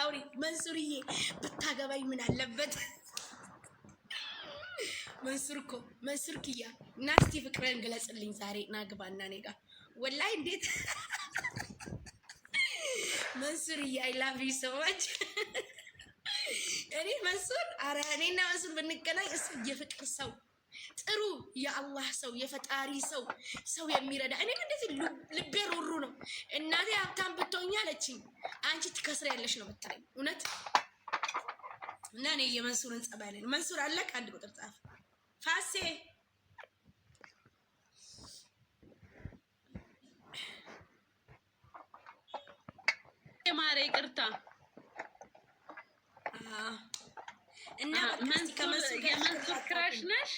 አውሪ መንሱርዬ ብታገባኝ ምን አለበት? መንሱር ኪያ ናስቲ ፍቅርን ግለጽልኝ ዛሬ ናግባና እኔ ጋር ወላሂ እንዴት መንሱርዬ አይ ላቭ ዩ ሶ ማች። እኔ መንሱር አረ እኔና መንሱር ብንገናኝ እሱ የፍቅር ሰው ጥሩ የአላህ ሰው የፈጣሪ ሰው የሚረዳ እኔም እንደዚህ ልቤ ሩሩ ነው። እናቴ ሀብታም ብትሆኛ አለችኝ አንቺ ትከስሪያለሽ ነው የምትለኝ እውነት። እና እኔ የመንሱርን ጸባይ ነኝ። መንሱር አለቅ አንድ ቁጥር ጻፍ ፋሴ ማሬ ይቅርታ እና የመንሱር ክራሽ ነሽ?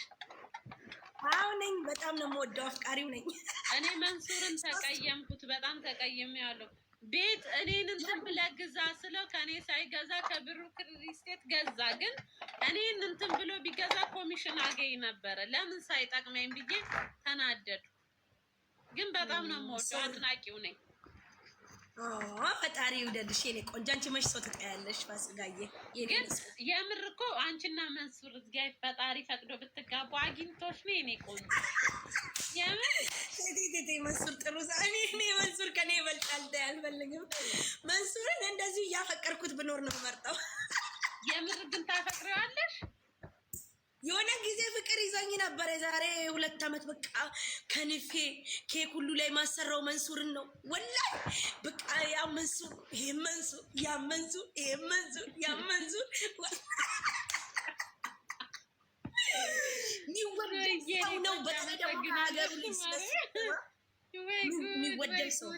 አዎ ነኝ። በጣም ነው የምወደው፣ አፍቃሪው ነኝ። እኔ መንሱርን ተቀየምኩት፣ በጣም ተቀይሜያለሁ። ቤት እኔን እንትን ብለህ ግዛ ስለው ከኔ ሳይገዛ ከብሩ ክሪስቴት ገዛ። ግን እኔን እንትን ብሎ ቢገዛ ኮሚሽን አገኝ ነበረ። ለምን ሳይጠቅመኝ ብዬ ተናደዱ። ግን በጣም ነው የምወደው፣ አድናቂው ነኝ። ፈጣሪ ይውደድሽ የኔ ቆንጆ። አንቺ መች ሰው ትጠያለሽ? ፋሲካዬ ግን የምር እኮ አንቺና መንሱር ጋር ፈጣሪ ፈቅዶ ብትጋቡ አግኝቶሽ ነው የኔ ቆንጆ። የምር መንሱር ጥሩ ሰው። እኔ መንሱር ከኔ ይበልጣል። አልፈልግም መንሱርን እንደዚህ እያፈቀርኩት ብኖር ነው መርጠው። የምር ግን ታፈቅሪዋለሽ? የሆነ ጊዜ ፍቅር ይዞኝ ነበር የዛሬ 2 ዓመት። በቃ ከንፌ ኬክ ሁሉ ላይ ማሰራው መንሱርን ነው ወላሂ። በቃ ያ መንሱር ይሄ መንሱር ያ መንሱር ይሄ መንሱር ያ መንሱር ሰው ነው። በተለይ ደግሞ ሀገሩ የሚወደድ ሰው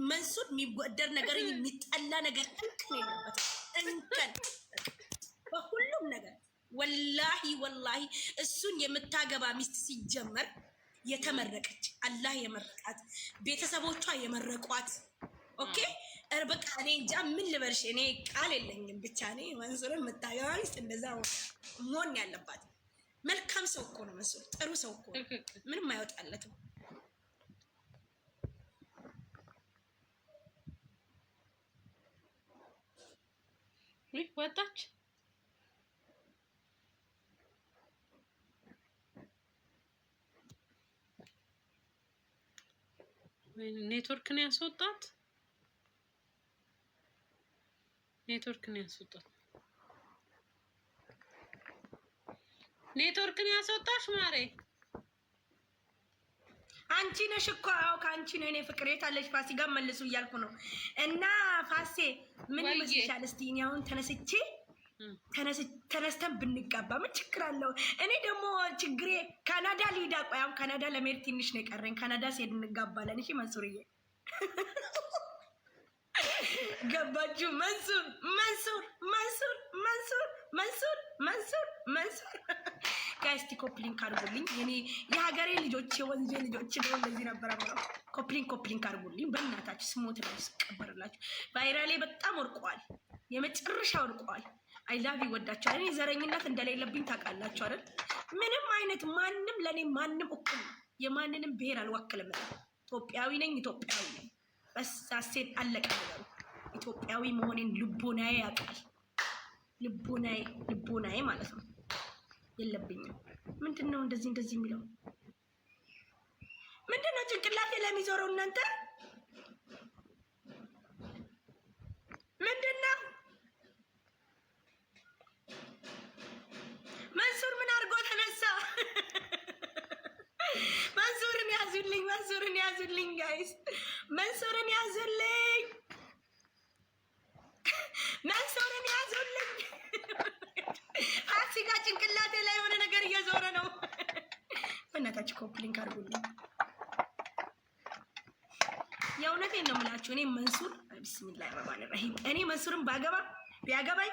መንሱር የሚወደድ ነገር የሚጠላ ነገር እንከን የለበትም። እንከን በሁሉም ነገር ወላሂ እሱን የምታገባ ሚስት ሲጀመር የተመረቀች አላህ የመረቃት ቤተሰቦቿ የመረቋት። ኦኬ በቃ እኔ እንጃ ምን ልበልሽ፣ እኔ ቃል የለኝም። ብቻ እኔ መንሱርን የምታገባ ሚስት እንደዛ መሆን ያለባት። መልካም ሰው እኮ ነው መንሱር፣ ጥሩ ሰው እኮ ምንም አይወጣለትም። ወጣች ኔትወርክን ያስወጣት። ኔትወርክን ያስወጣሽ ማሬ አንቺ ነሽ እኮ። አዎ ከአንቺ ነው የኔ ፍቅር። የት አለሽ ፋሲካ? መልሱ እያልኩ ነው። እና ፋሴ ምን ይመስልሻል? እስቲ እኔ አሁን ተነስተን ብንጋባ ምን ችግር አለው? እኔ ደግሞ ችግሬ ካናዳ ሊዳ። ቆይ አሁን ካናዳ ለመሄድ ትንሽ ነው የቀረኝ። ካናዳ ሲሄድ እንጋባለን። እሺ መንሱርዬ ገባችሁ? መንሱር ጋይስቲ ኮፕሊንክ አድርጉልኝ። እኔ የሀገሬ ልጆች የወንዜ ልጆች ነው እንደዚህ ነበር አብረው ኮፕሊንክ አድርጉልኝ በእናታችሁ። ስሞት ላይ ስቀበርላችሁ ቫይራሌ በጣም ወርቋል፣ የመጨረሻ ወርቋል። አይ ላቭ ይወዳቸዋል። እኔ ዘረኝነት እንደሌለብኝ ታውቃላችሁ አይደል? ምንም አይነት ማንም ለኔ ማንም እኩል የማንንም ብሔር አልወክልም። ኢትዮጵያዊ ነኝ። በስ አሴት አለቀ ነገሩ። ኢትዮጵያዊ መሆኔን ልቦናዬ ያውቃል። ልቦናዬ ማለት ነው። የለብኝም። ምንድነው እንደዚህ የሚለው? ምንድነው ጭንቅላቴ ለሚዞረው እናንተ? ምንድነው መንሱር ምን አድርጎ ተነሳ? መንሱርን ያዙልኝ ጋይስ፣ መንሱርን ያዙልኝ። ፋሲካ ጭንቅላቴ ላይ የሆነ ነገር እየዞረ ነው። በእናታችሁ ኮፕሊንክ አድርጉልኝ። የእውነቴን ነው የምላችሁ። እኔ መንሱር ቢስሚላሂ ረህማን ረሂም፣ እኔ መንሱርን ቢያገባኝ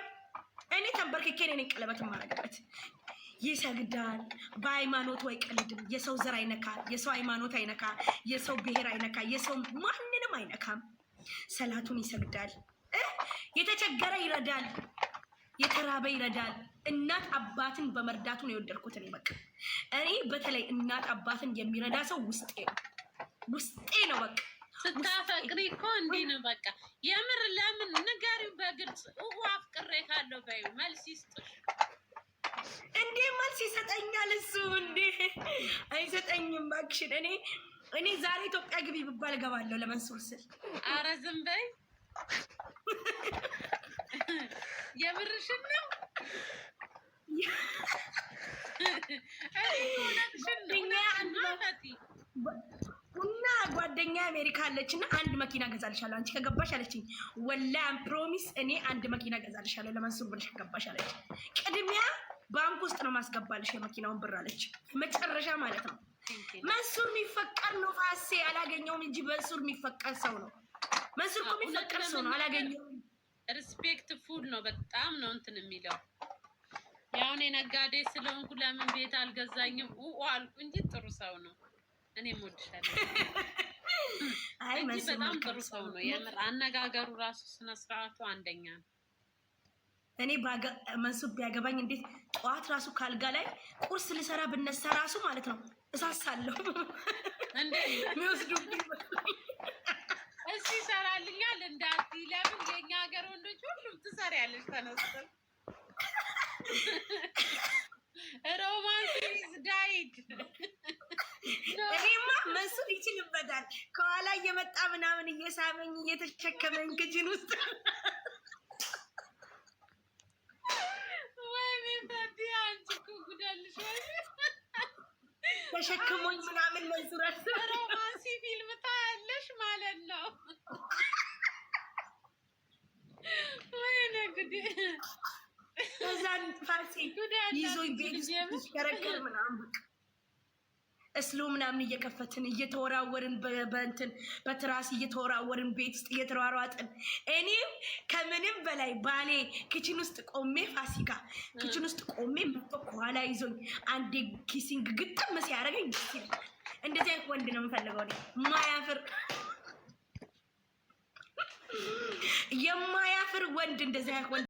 እኔ ተንበርክኬ እኔ ቀለበት ማረግበት። ይሰግዳል፣ በሃይማኖቱ አይቀልድም። የሰው ዘር አይነካ፣ የሰው ሃይማኖት አይነካ፣ የሰው ብሔር አይነካ፣ የሰው ማንንም አይነካም። ሰላቱን ይሰግዳል፣ የተቸገረ ይረዳል፣ የተራበ ይረዳል። እናት አባትን በመርዳቱ ነው የወደድኩት። እኔ በቃ እኔ በተለይ እናት አባትን የሚረዳ ሰው ውስጤ ነው። በቃ ስታፈቅሪ እኮ እንዲህ ነው በቃ። የምር ለምን ንገሪ አፍቅሬ ካለው በይው መልስ ይስጥሽ። እንዴ መልስ ይሰጠኛል እሱ እንዴ? አይሰጠኝም እባክሽን። እኔ ዛሬ ኢትዮጵያ ግቢ ብባል እገባለሁ ለመንሱር ስል። ኧረ ዝም በይ። የምርሽን ነው? እና ጓደኛ አሜሪካ አለች እና አንድ መኪና ገዛልሻለሁ አንቺ ከገባሽ አለችኝ። ወላሂ ፕሮሚስ እኔ አንድ መኪና ገዛልሻለሁ ለመንሱር ብለሽ ከገባሽ አለች። ቅድሚያ ባንክ ውስጥ ነው ማስገባልሽ የመኪናውን ብር አለች። መጨረሻ ማለት ነው። መንሱር የሚፈቀር ነው ፋሴ አላገኘውም እንጂ መንሱር የሚፈቀር ሰው ነው። መንሱር እኮ የሚፈቀር ሰው ነው። አላገኘውም። ሪስፔክት ፉል ነው። በጣም ነው እንትን የሚለው። ያው እኔ ነጋዴ ስለሆንኩ ለምን ቤት አልገዛኝም አልኩ እንጂ ጥሩ ሰው ነው። እኔም ወድሻለሁ። አይ መንሱር በጣም ጥሩ ሰው ነው። የምር አነጋገሩ ራሱ ስነ ስርዓቱ አንደኛ ነው። እኔ መንሱር ቢያገባኝ እንዴት ጠዋት ራሱ ካልጋ ላይ ቁርስ ልሰራ ብነሳ ራሱ ማለት ነው እሳሳለሁ። እንዴ የሚወስዱብኝ እሺ ይሰራልኛል እንዳትዪ። ለምን የኛ ሀገር ወንዶች ሁሉም ትሰሪያለሽ ተነስተን። ሮማንስ ኢዝ ዳይድ። እኔማ መንሱር ይችልበታል። ከኋላ እየመጣ ምናምን እየሳመኝ እየተሸከመኝ ክችን ውስጥ ተሸክሞኝ ምናምን መንሱር ሮማንሲ ፊልም ታያለሽ ማለት ነው። ወይኔ ጉዴ! እዛን ፋሲ ይዞኝ ቤት ውስጥ ሲሽከረከር ምናምን በቃ እስሎ ምናምን እየከፈትን እየተወራወርን በእንትን በትራስ እየተወራወርን ቤት ውስጥ እየተሯሯጥን እኔም ከምንም በላይ ባሌ ክችን ውስጥ ቆሜ ፋሲካ ክችን ውስጥ ቆሜ መጥቶ ከኋላ ይዞኝ አንዴ ኪሲንግ ግጥም ሲያደርገኝ ደስ ይላል። እንደዚህ አይነት ወንድ ነው የምፈልገው። የማያፍር ወንድ እንደዚህ አይነት ወንድ